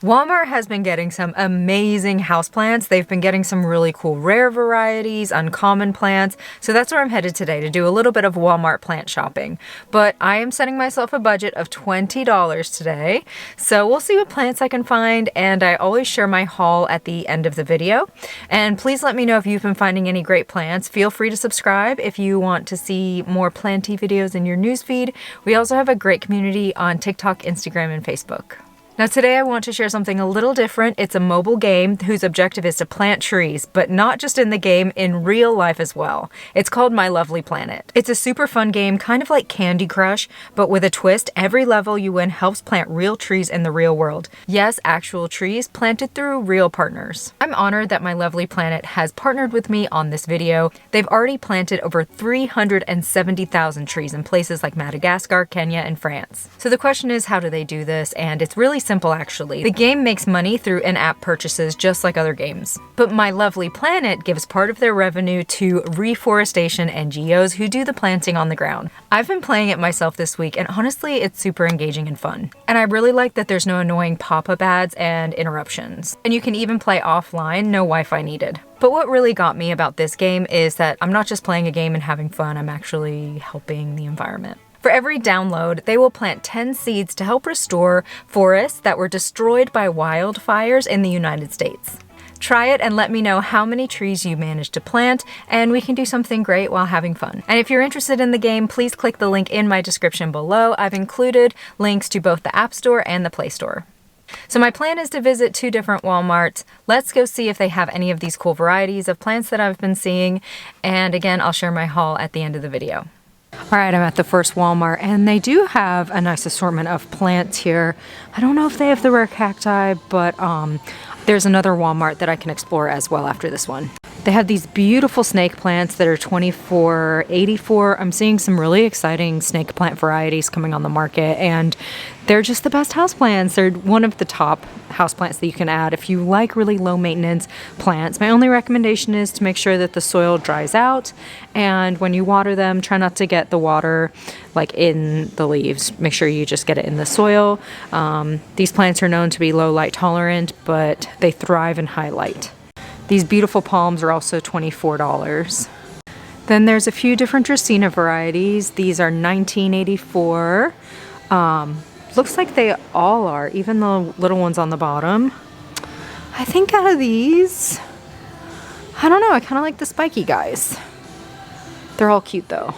Walmart has been getting some amazing houseplants. They've been getting some really cool rare varieties, uncommon plants. So that's where I'm headed today, to do a little bit of Walmart plant shopping. But I am setting myself a budget of $20 today. So we'll see what plants I can find. And I always share my haul at the end of the video. And please let me know if you've been finding any great plants. Feel free to subscribe if you want to see more planty videos in your newsfeed. We also have a great community on TikTok, Instagram, and Facebook. Now today I want to share something a little different. It's a mobile game whose objective is to plant trees, but not just in the game, in real life as well. It's called My Lovely Planet. It's a super fun game, kind of like Candy Crush, but with a twist. Every level you win helps plant real trees in the real world. Yes, actual trees planted through real partners. I'm honored that My Lovely Planet has partnered with me on this video. They've already planted over 370,000 trees in places like Madagascar, Kenya, and France. So the question is, how do they do this? And it's really simple actually. The game makes money through in-app purchases just like other games. But My Lovely Planet gives part of their revenue to reforestation NGOs who do the planting on the ground. I've been playing it myself this week and honestly it's super engaging and fun. And I really like that there's no annoying pop-up ads and interruptions. And you can even play offline, no Wi-Fi needed. But what really got me about this game is that I'm not just playing a game and having fun, I'm actually helping the environment. For every download, they will plant 10 seeds to help restore forests that were destroyed by wildfires in the United States. Try it and let me know how many trees you managed to plant, and we can do something great while having fun. And if you're interested in the game, please click the link in my description below. I've included links to both the App Store and the Play Store. So my plan is to visit 2 different Walmarts. Let's go see if they have any of these cool varieties of plants that I've been seeing. And again, I'll share my haul at the end of the video. All right, I'm at the first Walmart and they do have a nice assortment of plants here. I don't know if they have the rare cacti, but there's another Walmart that I can explore as well after this one. They have these beautiful snake plants that are $24.84. I'm seeing some really exciting snake plant varieties coming on the market, and they're just the best houseplants. They're one of the top houseplants that you can add if you like really low maintenance plants. My only recommendation is to make sure that the soil dries out, and when you water them, try not to get the water like in the leaves. Make sure you just get it in the soil. These plants are known to be low light tolerant, but they thrive in high light. These beautiful palms are also $24. Then there's a few different Dracaena varieties. These are $19.84. Looks like they all are, even the little ones on the bottom. I think out of these, I don't know, I kind of like the spiky guys. They're all cute though.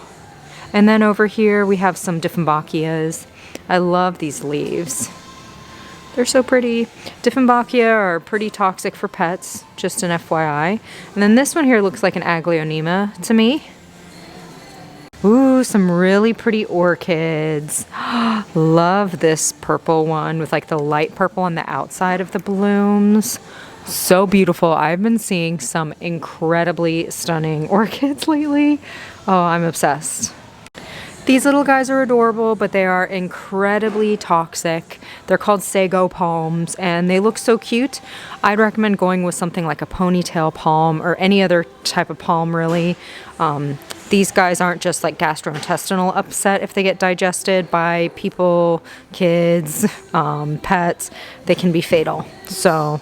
And then over here we have some Dieffenbachias. I love these leaves. They're so pretty. Dieffenbachia are pretty toxic for pets, just an FYI. And then this one here looks like an Aglaonema to me. Ooh, some really pretty orchids. Love this purple one with like the light purple on the outside of the blooms. So beautiful. I've been seeing some incredibly stunning orchids lately. Oh, I'm obsessed. These little guys are adorable, but they are incredibly toxic. They're called sago palms, and they look so cute. I'd recommend going with something like a ponytail palm or any other type of palm, really. These guys aren't just like gastrointestinal upset if they get digested by people, kids, pets. They can be fatal. So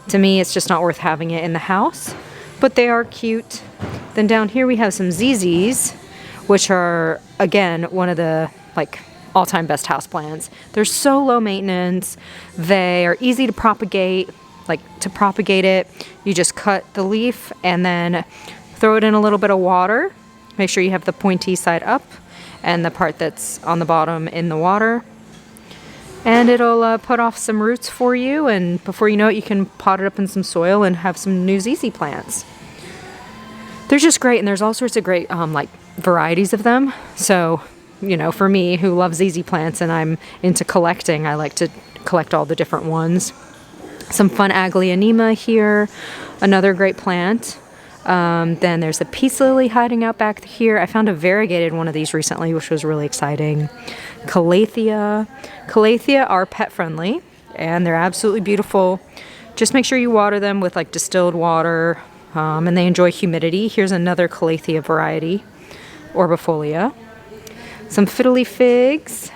to me, it's just not worth having it in the house, but they are cute. Then down here we have some ZZs, which are, again, one of the like all-time best houseplants. They're so low maintenance. They are easy to propagate. Like to propagate it, you just cut the leaf and then throw it in a little bit of water. Make sure you have the pointy side up and the part that's on the bottom in the water. And it'll put off some roots for you, and before you know it, you can pot it up in some soil and have some new ZZ plants. They're just great, and there's all sorts of great like varieties of them. So, you know, for me who loves ZZ plants and I'm into collecting, I like to collect all the different ones. Some fun Aglaonema here, another great plant. Then there's a peace lily hiding out back here. I found a variegated one of these recently, which was really exciting. Calathea. Calathea are pet friendly and they're absolutely beautiful. Just make sure you water them with like distilled water, and they enjoy humidity. Here's another Calathea variety, Orbifolia. Some fiddly figs.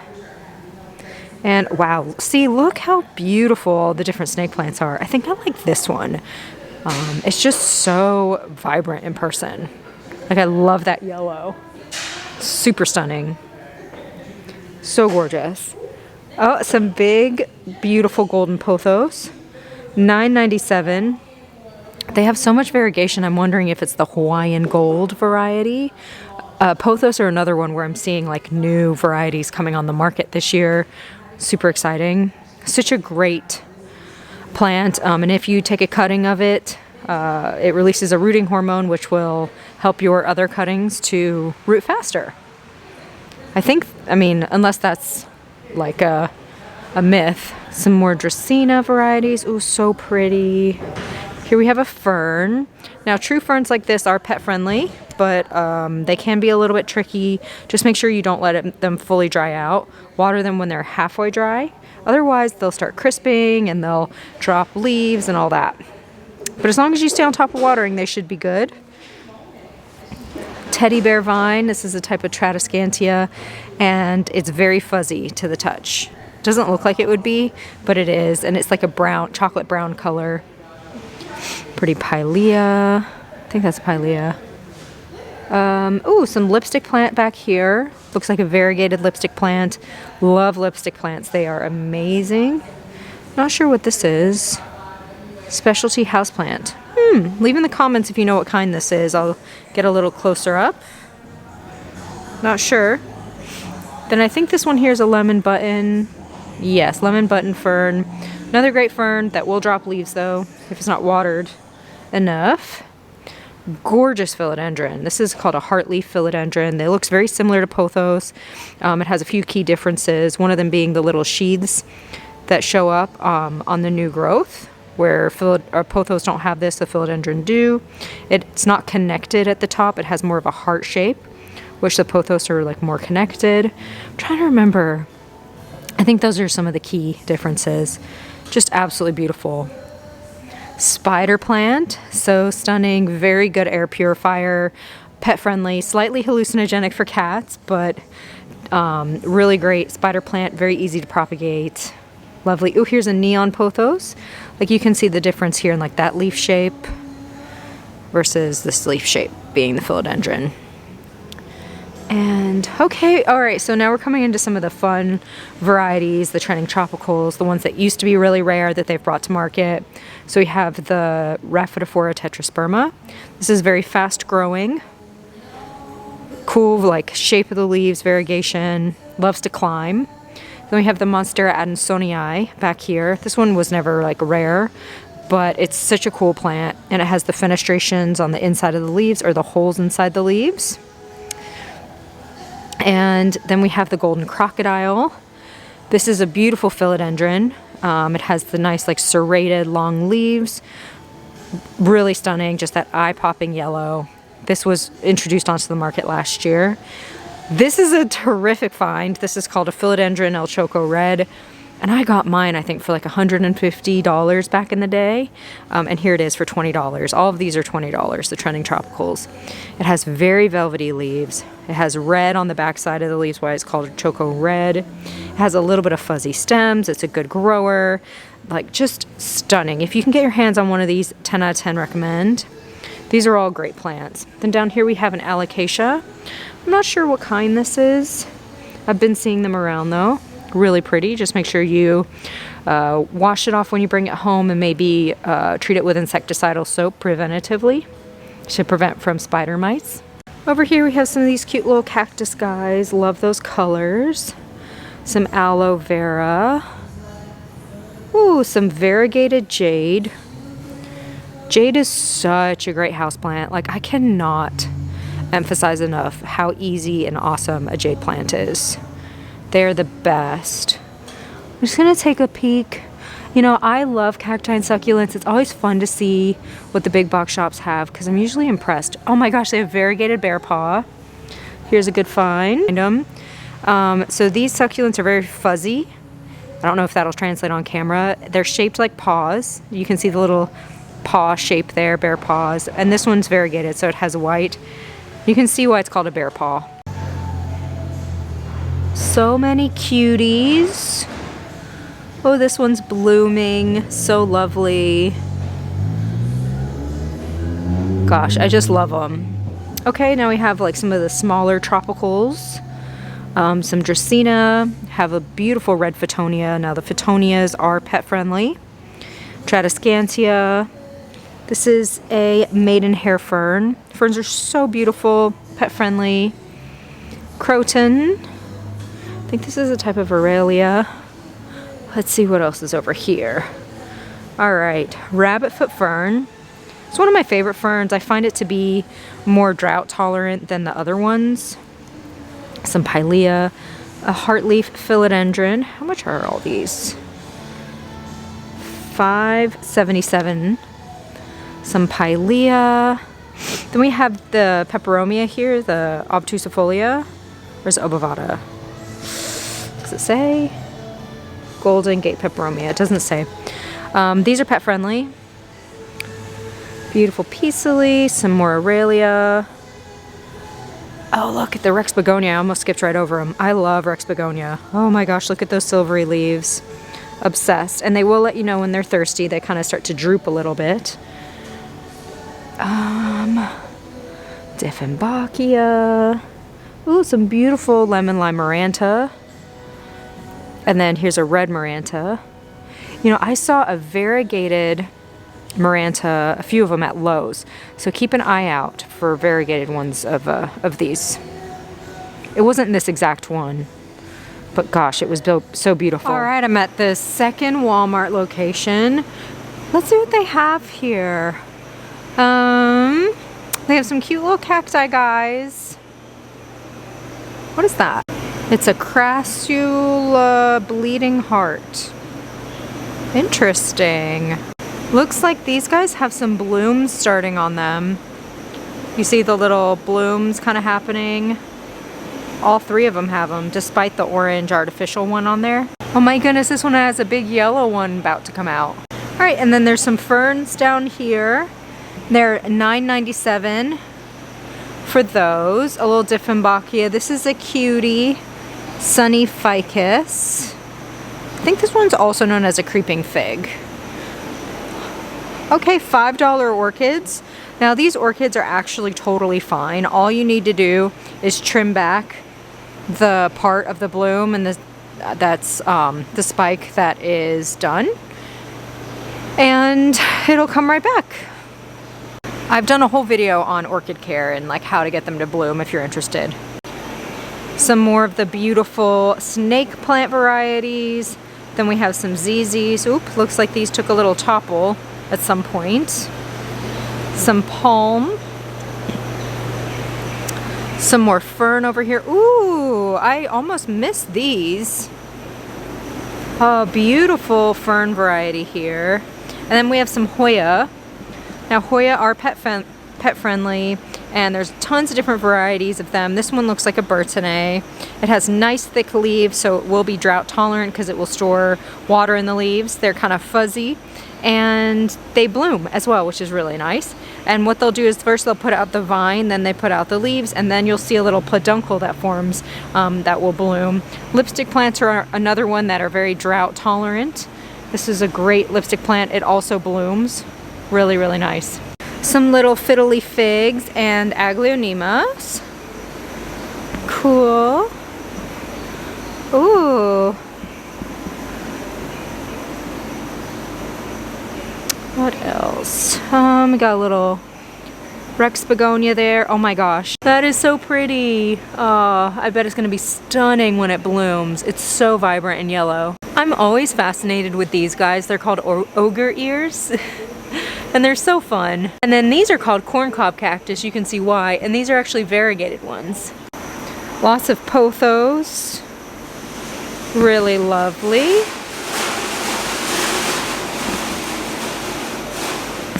And wow, see, look how beautiful the different snake plants are. I think I like this one. It's just so vibrant in person. Like, I love that yellow. Super stunning. So gorgeous. Oh, some big, beautiful golden pothos. $9.97. They have so much variegation. I'm wondering if it's the Hawaiian gold variety. Pothos are another one where I'm seeing like new varieties coming on the market this year. Super exciting. Such a great plant. And if you take a cutting of it, it releases a rooting hormone, which will help your other cuttings to root faster. I mean, unless that's like a myth. Some more Dracaena varieties. Ooh, so pretty. Here we have a fern. Now, true ferns like this are pet friendly, but they can be a little bit tricky. Just make sure you don't let them fully dry out. Water them when they're halfway dry. Otherwise, they'll start crisping and they'll drop leaves and all that. But as long as you stay on top of watering, they should be good. Teddy bear vine. This is a type of Tradescantia, and it's very fuzzy to the touch. Doesn't look like it would be, but it is, and it's like a brown, chocolate brown color. Pretty pilea. I think that's pilea. Ooh, some lipstick plant back here. Looks like a variegated lipstick plant. Love lipstick plants. They are amazing. Not sure what this is. Specialty houseplant. Leave in the comments if you know what kind this is. I'll get a little closer up. Not sure. Then I think this one here is a lemon button. Yes, lemon button fern. Another great fern that will drop leaves though, if it's not watered enough. Gorgeous philodendron. This is called a heartleaf philodendron. It looks very similar to pothos. It has a few key differences. One of them being the little sheaths that show up on the new growth, where pothos don't have this, the philodendron do. It's not connected at the top. It has more of a heart shape, which the pothos are like more connected. I'm trying to remember. I think those are some of the key differences. Just absolutely beautiful. Spider plant, so stunning, very good air purifier, pet friendly, slightly hallucinogenic for cats, but really great spider plant, very easy to propagate. Lovely. Ooh, here's a neon pothos. Like, you can see the difference here in like that leaf shape versus this leaf shape being the philodendron. And okay, all right, so now we're coming into some of the fun varieties, the trending tropicals, the ones that used to be really rare that they've brought to market. So we have the Rhaphidophora tetrasperma. This is very fast growing, cool, like shape of the leaves, variegation, loves to climb. Then we have the Monstera adansonii back here. This one was never like rare, but it's such a cool plant, and it has the fenestrations on the inside of the leaves, or the holes inside the leaves. And then we have the golden crocodile. This is a beautiful philodendron. It has the nice like serrated long leaves. Really stunning, just that eye-popping yellow. This was introduced onto the market last year. This is a terrific find. This is called a philodendron El Choco Red. And I got mine, I think, for like $150 back in the day. And here it is for $20. All of these are $20, the trending tropicals. It has very velvety leaves. It has red on the back side of the leaves, why it's called Choco Red. It has a little bit of fuzzy stems. It's a good grower. Like, just stunning. If you can get your hands on one of these, 10 out of 10 recommend. These are all great plants. Then down here we have an alocasia. I'm not sure what kind this is. I've been seeing them around though. Really pretty. Just make sure you wash it off when you bring it home, and maybe treat it with insecticidal soap preventatively to prevent from spider mites. Over here we have some of these cute little cactus guys. Love those colors. Some aloe vera. Ooh, some variegated jade. Jade is such a great houseplant. Like, I cannot emphasize enough how easy and awesome a jade plant is. They're the best. I'm just gonna take a peek. You know, I love cacti and succulents. It's always fun to see what the big box shops have, because I'm usually impressed. Oh my gosh, they have variegated bear paw. Here's a good find. So these succulents are very fuzzy. I don't know if that'll translate on camera. They're shaped like paws. You can see the little paw shape there, bear paws. And this one's variegated, so it has white. You can see why it's called a bear paw. So many cuties. Oh, this one's blooming. So lovely. Gosh, I just love them. Okay, now we have like some of the smaller tropicals. Some Dracaena, have a beautiful red Photonia. Now the Photonias are pet friendly. Tradescantia. This is a maiden hair fern. Ferns are so beautiful, pet friendly. Croton. I think this is a type of Aurelia. Let's see what else is over here. All right, rabbitfoot fern. It's one of my favorite ferns. I find it to be more drought tolerant than the other ones. Some Pilea, a heartleaf philodendron. How much are all these? $5.77. Some Pilea. Then we have the peperomia here, the obtusifolia. Where's obovata? Does it say? Golden Gate peperomia. It doesn't say. These are pet friendly. Beautiful Peasley, some more Aurelia. Oh, look at the Rex begonia. I almost skipped right over them. I love Rex begonia. Oh my gosh, look at those silvery leaves. Obsessed. And they will let you know when they're thirsty. They kind of start to droop a little bit. Dieffenbachia. Ooh, some beautiful lemon lime Maranta. And then here's a red Maranta. You know, I saw a variegated Maranta, a few of them at Lowe's. So keep an eye out for variegated ones of these. It wasn't this exact one, but gosh, it was so beautiful. All right, I'm at the second Walmart location. Let's see what they have here. They have some cute little cacti, guys. What is that? It's a crassula bleeding heart. Interesting. Looks like these guys have some blooms starting on them. You see the little blooms kind of happening? All three of them have them, despite the orange artificial one on there. Oh my goodness, this one has a big yellow one about to come out. All right, and then there's some ferns down here. They're $9.97 for those. A little Dieffenbachia. This is a cutie. Sunny ficus. I think this one's also known as a creeping fig. Okay, $5 orchids. Now these orchids are actually totally fine. All you need to do is trim back the part of the bloom and that's the spike that is done. And it'll come right back. I've done a whole video on orchid care and like how to get them to bloom if you're interested. Some more of the beautiful snake plant varieties. Then we have some ZZs. Oop, looks like these took a little topple at some point. Some palm. Some more fern over here. Ooh, I almost missed these. Oh, beautiful fern variety here. And then we have some Hoya. Now Hoya are pet friendly, and there's tons of different varieties of them. This one looks like a Bertone. It has nice thick leaves, so it will be drought tolerant because it will store water in the leaves. They're kind of fuzzy and they bloom as well, which is really nice. And what they'll do is first they'll put out the vine, then they put out the leaves, and then you'll see a little peduncle that forms that will bloom. Lipstick plants are another one that are very drought tolerant. This is a great lipstick plant. It also blooms. Really, really nice. Some little fiddly figs and aglaonemas. Cool. Ooh. What else? We got a little Rex begonia there. Oh my gosh, that is so pretty. I bet it's gonna be stunning when it blooms. It's so vibrant and yellow. I'm always fascinated with these guys. They're called ogre ears. And they're so fun. And then these are called corncob cactus. You can see why. And these are actually variegated ones. Lots of pothos. Really lovely.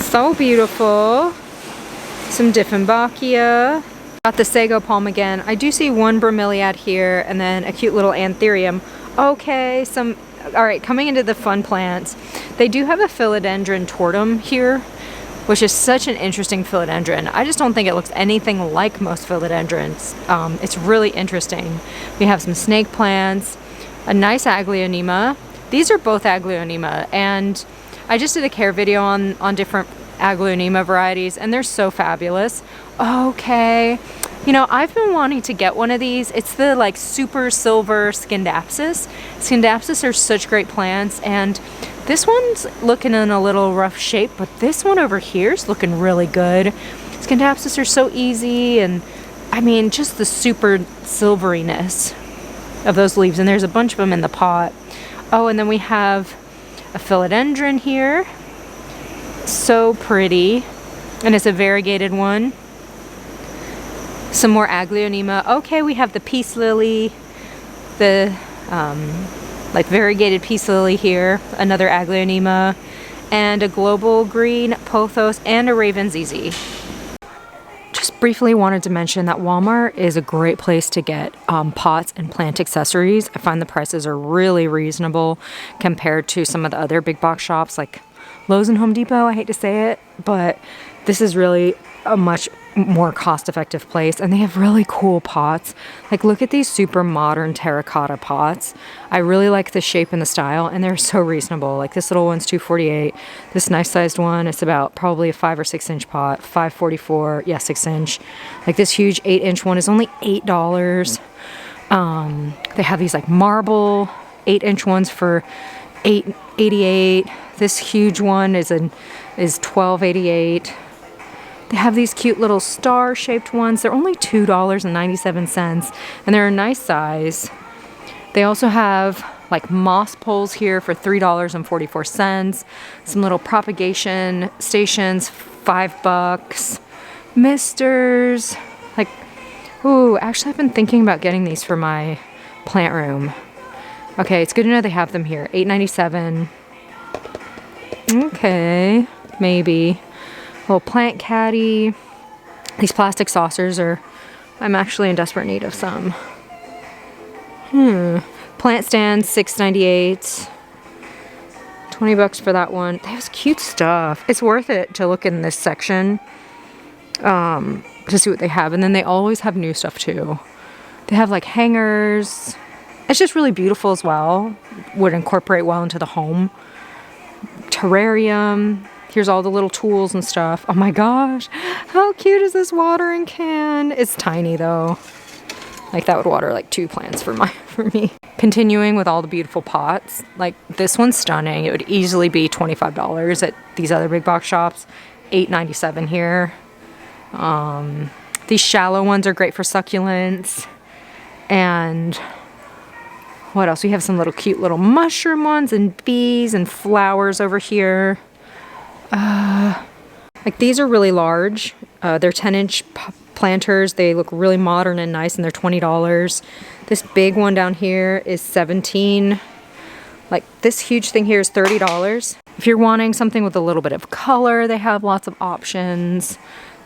So beautiful. Some Dieffenbachia. Got the sago palm again. I do see one bromeliad here and then a cute little anthurium. Okay, all right, coming into the fun plants. They do have a philodendron tortum here, which is such an interesting philodendron. I just don't think it looks anything like most philodendrons. It's really interesting. We have some snake plants, a nice aglaonema, These are both Aglaonema, and I just did a care video on different Aglaonema varieties, and they're so fabulous. Okay, you know, I've been wanting to get one of these. It's the like super silver Scindapsus. Scindapsus are such great plants, and this one's looking in a little rough shape, but this one over here is looking really good. Scindapsus are so easy, and I mean, just the super silveriness of those leaves, and there's a bunch of them in the pot. Oh, and then we have a philodendron here. So pretty, and it's a variegated one. Some more Aglaonema. Okay, we have the peace lily, the like variegated peace lily here, another Aglaonema, and a global green pothos, and a raven ZZ. Just briefly wanted to mention that Walmart is a great place to get pots and plant accessories. I find the prices are really reasonable compared to some of the other big box shops like Lowe's and Home Depot. I hate to say it, but this is really a much more cost-effective place, and they have really cool pots. Like, look at these super modern terracotta pots. I really like the shape and the style, and they're so reasonable. Like, this little one's $2.48. This nice sized one, it's about probably a 5 or 6 inch pot, $5.44. Yeah, 6 inch. Like, this huge 8 inch one is only $8. They have these like marble 8 inch ones for $8.88. This huge one is $12.88. They have these cute little star-shaped ones. They're only $2.97, and they're a nice size. They also have like moss poles here for $3.44. Some little propagation stations, $5. Misters. Like, ooh, actually I've been thinking about getting these for my plant room. Okay, it's good to know they have them here. $8.97. Okay, maybe. Little plant caddy. These plastic saucers are, I'm actually in desperate need of some. Plant stand, $6.98. $20 for that one. They have cute stuff. It's worth it to look in this section to see what they have. And then they always have new stuff too. They have like hangers. It's just really beautiful as well. Would incorporate well into the home. Terrarium. Here's all the little tools and stuff. Oh my gosh, how cute is this watering can? It's tiny though. Like, that would water like 2 plants for me. Continuing with all the beautiful pots. Like, this one's stunning. It would easily be $25 at these other big box shops. $8.97 here. These shallow ones are great for succulents. And what else? We have some little cute little mushroom ones and bees and flowers over here. Like, these are really large. They're 10-inch planters. They look really modern and nice, and they're $20. This big one down here is $17. Like, this huge thing here is $30. If you're wanting something with a little bit of color, they have lots of options.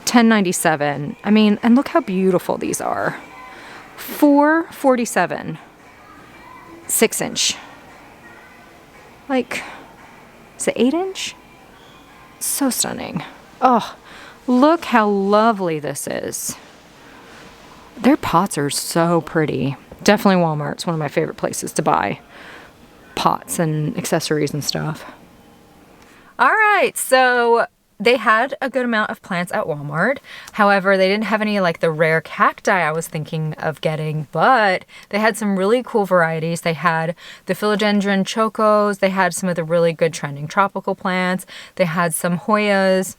$10.97. I mean, and look how beautiful these are. $4.47. 6 inch. Like, is it 8 inch? So stunning. Oh, look how lovely this is. Their pots are so pretty. Definitely Walmart's one of my favorite places to buy pots and accessories and stuff. All right, so they had a good amount of plants at Walmart. However, they didn't have any like the rare cacti I was thinking of getting, but they had some really cool varieties. They had the philodendron chocos. They had some of the really good trending tropical plants. They had some Hoyas.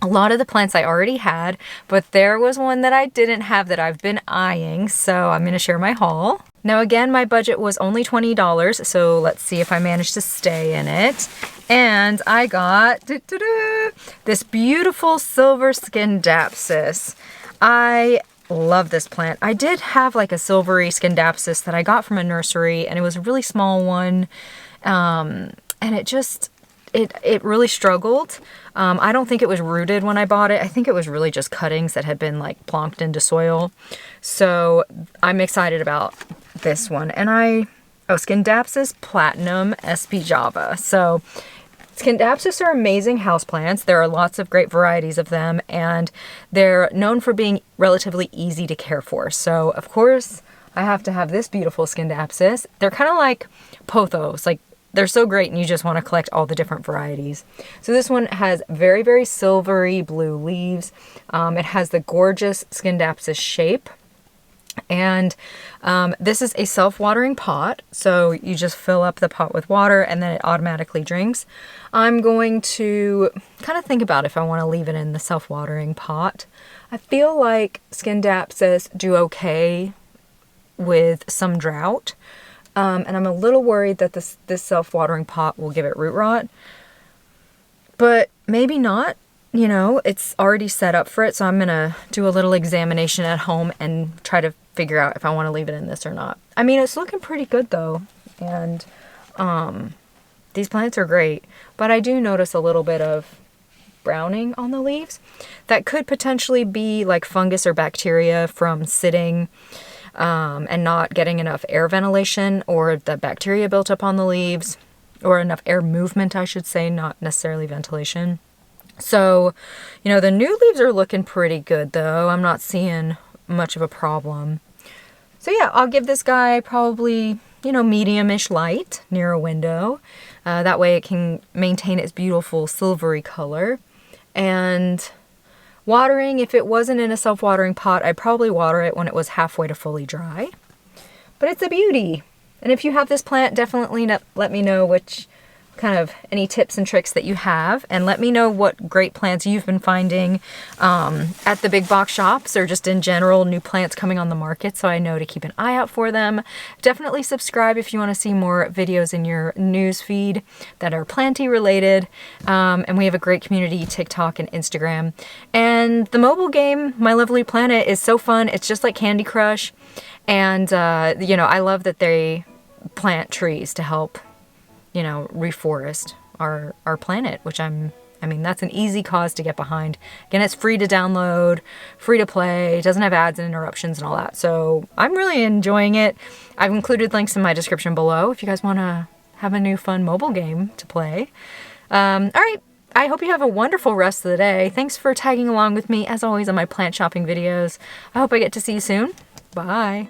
A lot of the plants I already had, but there was one that I didn't have that I've been eyeing, so I'm going to share my haul. Now again, my budget was only $20, so let's see if I manage to stay in it. And I got this beautiful silver Scindapsus. I love this plant. I did have like a silvery Scindapsus that I got from a nursery, and it was a really small one, and it really struggled. I don't think it was rooted when I bought it. I think it was really just cuttings that had been like plonked into soil. So I'm excited about this one. And Scindapsus Platinum SP Java. So Scindapsus are amazing houseplants. There are lots of great varieties of them, and they're known for being relatively easy to care for. So of course I have to have this beautiful Scindapsus. They're kind of like pothos, like they're so great and you just want to collect all the different varieties. So this one has very, very silvery blue leaves. It has the gorgeous Scindapsus shape. And this is a self-watering pot, so you just fill up the pot with water and then it automatically drinks. I'm going to kind of think about if I want to leave it in the self-watering pot. I feel like Scindapsus do okay with some drought, and I'm a little worried that this self-watering pot will give it root rot, but maybe not. You know, it's already set up for it, so I'm gonna do a little examination at home and try to figure out if I want to leave it in this or not. I mean, it's looking pretty good though, and these plants are great, but I do notice a little bit of browning on the leaves. That could potentially be like fungus or bacteria from sitting and not getting enough air ventilation, or the bacteria built up on the leaves, or enough air movement, I should say, not necessarily ventilation. So, you know, the new leaves are looking pretty good though. I'm not seeing much of a problem. So yeah, I'll give this guy probably, you know, medium-ish light near a window. That way it can maintain its beautiful silvery color. And watering, if it wasn't in a self-watering pot, I'd probably water it when it was halfway to fully dry. But it's a beauty. And if you have this plant, definitely let me know which kind of any tips and tricks that you have, and let me know what great plants you've been finding at the big box shops, or just in general new plants coming on the market, so I know to keep an eye out for them. Definitely subscribe if you want to see more videos in your news feed that are planty related, and we have a great community, TikTok and Instagram. And the mobile game, My Lovely Planet, is so fun. It's just like Candy Crush, and you know, I love that they plant trees to help, you know, reforest our planet, which I mean, that's an easy cause to get behind. Again, it's free to download, free to play, doesn't have ads and interruptions and all that. So I'm really enjoying it. I've included links in my description below if you guys want to have a new fun mobile game to play. All right. I hope you have a wonderful rest of the day. Thanks for tagging along with me, as always, on my plant shopping videos. I hope I get to see you soon. Bye.